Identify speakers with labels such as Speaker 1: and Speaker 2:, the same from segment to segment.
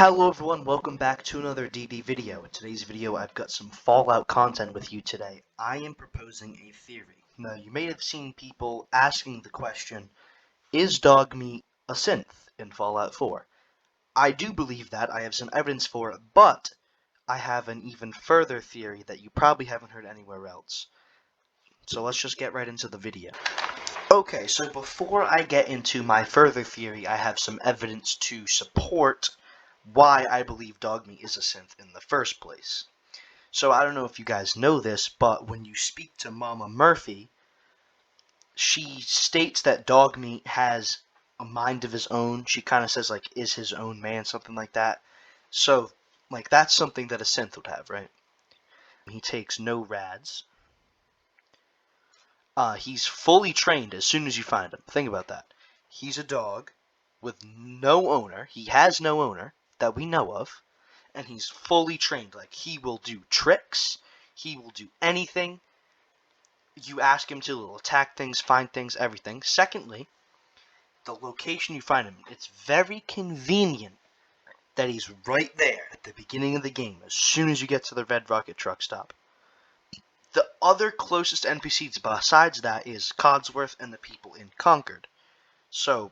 Speaker 1: Hello everyone, welcome back to another DD video. In today's video I've got some Fallout content with you today. I am proposing a theory. Now you may have seen people asking the question, is dog meat a synth in Fallout 4? I do believe that, I have some evidence for it, but I have an even further theory that you probably haven't heard anywhere else. So let's just get right into the video. Okay, so before I get into my further theory, I have some evidence to support why I believe dog meat is a synth in the first place. So I don't know if you guys know this, but when you speak to Mama Murphy, she states that dog meat has a mind of his own. She kind of says, like, is his own man, something like that. So, like, that's something that a synth would have, right? He takes no rads. He's fully trained as soon as you find him. Think about that. He's a dog with no owner. He has no owner that we know of. And he's fully trained. Like, he will do tricks. He will do anything. You ask him to, he'll attack things, find things, everything. Secondly, the location you find him, it's very convenient that he's right there at the beginning of the game, as soon as you get to the Red Rocket truck stop. The other closest NPCs besides that is Codsworth and the people in Concord. So,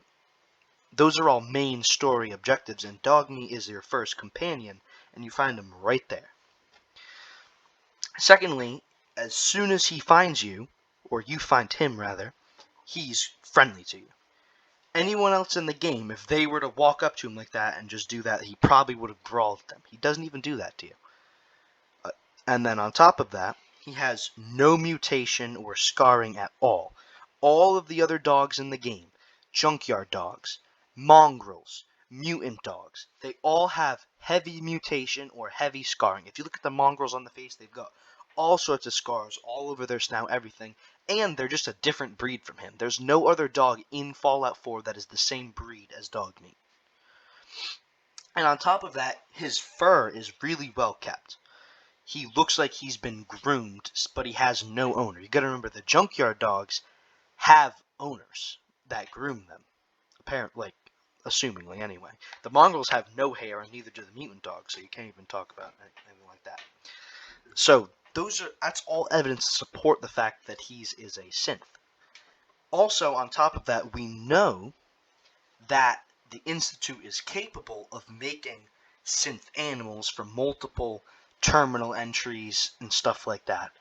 Speaker 1: those are all main story objectives, and Dogmeat is your first companion, and you find him right there. Secondly, as soon as he finds you, or you find him rather, he's friendly to you. Anyone else in the game, if they were to walk up to him like that and just do that, he probably would have brawled them. He doesn't even do that to you. And then on top of that, he has no mutation or scarring at all. All of the other dogs in the game, junkyard dogs, mongrels, mutant dogs, they all have heavy mutation or heavy scarring. If you look at the mongrels on the face, they've got all sorts of scars all over their snout, everything, and they're just a different breed from him. There's no other dog in Fallout 4 that is the same breed as Dogmeat. And on top of that, his fur is really well kept. He looks like he's been groomed, but he has no owner. You gotta remember, the junkyard dogs have owners that groom them. Apparently, assumingly anyway. The mongrels have no hair, and neither do the mutant dogs, so you can't even talk about anything like that. So, that's all evidence to support the fact that he is a synth. Also, on top of that, we know that the Institute is capable of making synth animals from multiple terminal entries and stuff like that,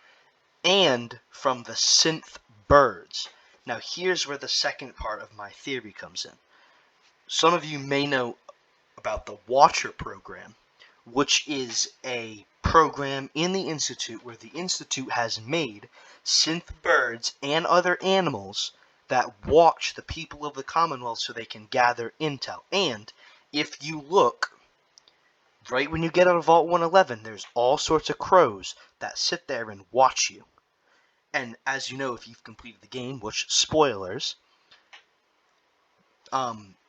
Speaker 1: and from the synth birds. Now here's where the second part of my theory comes in. Some of you may know about the Watcher program, which is a program in the Institute where the Institute has made synth birds and other animals that watch the people of the Commonwealth so they can gather intel. And if you look, right when you get out of Vault 111, there's all sorts of crows that sit there and watch you. And as you know, if you've completed the game, which, spoilers,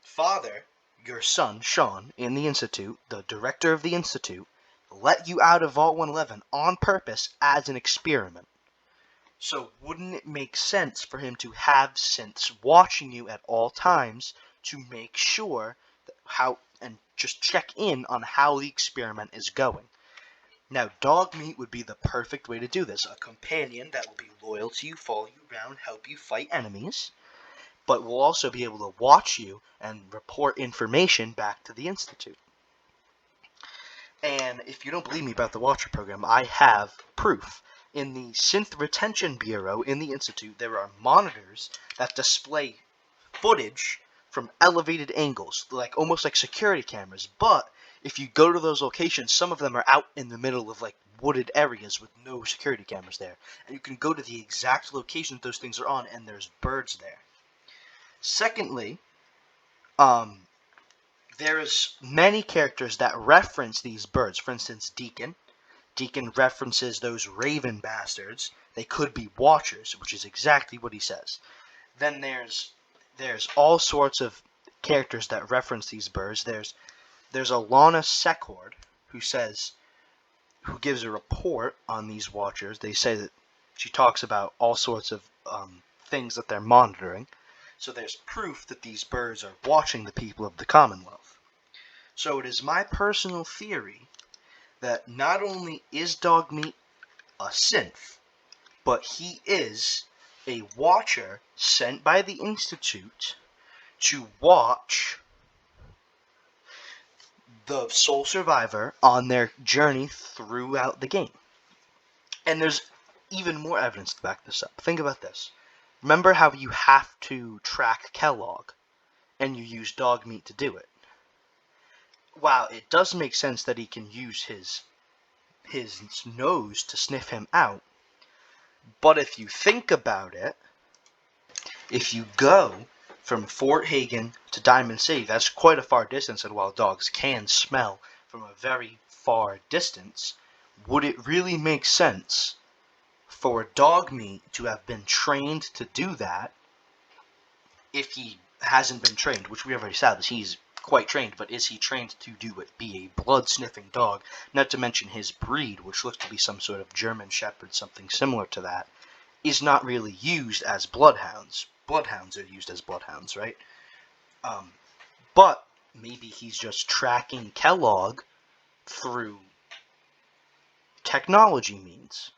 Speaker 1: Father, your son, Sean, in the Institute, the director of the Institute, let you out of Vault 111 on purpose as an experiment. So wouldn't it make sense for him to have synths watching you at all times to make sure that and just check in on how the experiment is going? Now, Dogmeat would be the perfect way to do this. A companion that will be loyal to you, follow you around, help you fight enemies, but will also be able to watch you and report information back to the Institute. And if you don't believe me about the Watcher program, I have proof. In the Synth Retention Bureau in the Institute, there are monitors that display footage from elevated angles, like almost like security cameras. But if you go to those locations, some of them are out in the middle of like wooded areas with no security cameras there. And you can go to the exact location that those things are on, and there's birds there. Secondly, there's many characters that reference these birds. For instance, Deacon. Deacon references those raven bastards. They could be watchers, which is exactly what he says. Then there's all sorts of characters that reference these birds. There's Alana Secord, who gives a report on these watchers. They say that she talks about all sorts of things that they're monitoring. So there's proof that these birds are watching the people of the Commonwealth. So it is my personal theory that not only is dog meat a synth, but he is a watcher sent by the Institute to watch the sole survivor on their journey throughout the game. And there's even more evidence to back this up. Think about this. Remember how you have to track Kellogg, and you use dog meat to do it. While it does make sense that he can use his nose to sniff him out, but if you think about it, if you go from Fort Hagen to Diamond City, that's quite a far distance, and while dogs can smell from a very far distance, would it really make sense for dog meat to have been trained to do that if he hasn't been trained, which we have already established he's quite trained, but is he trained to do it, be a blood-sniffing dog, not to mention his breed, which looks to be some sort of German Shepherd, something similar to that, is not really used as bloodhounds. Bloodhounds are used as bloodhounds, right? But maybe he's just tracking Kellogg through technology means.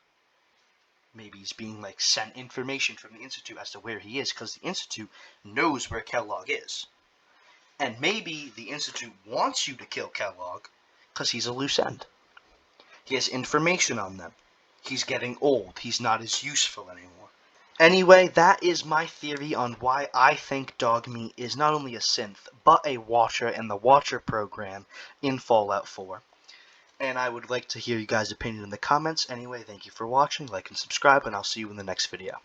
Speaker 1: Maybe he's being sent information from the Institute as to where he is, because the Institute knows where Kellogg is. And maybe the Institute wants you to kill Kellogg because he's a loose end. He has information on them. He's getting old. He's not as useful anymore. Anyway, that is my theory on why I think dog meat is not only a synth, but a watcher in the Watcher program in Fallout 4. And I would like to hear you guys' opinion in the comments. Anyway, thank you for watching, like and subscribe, and I'll see you in the next video.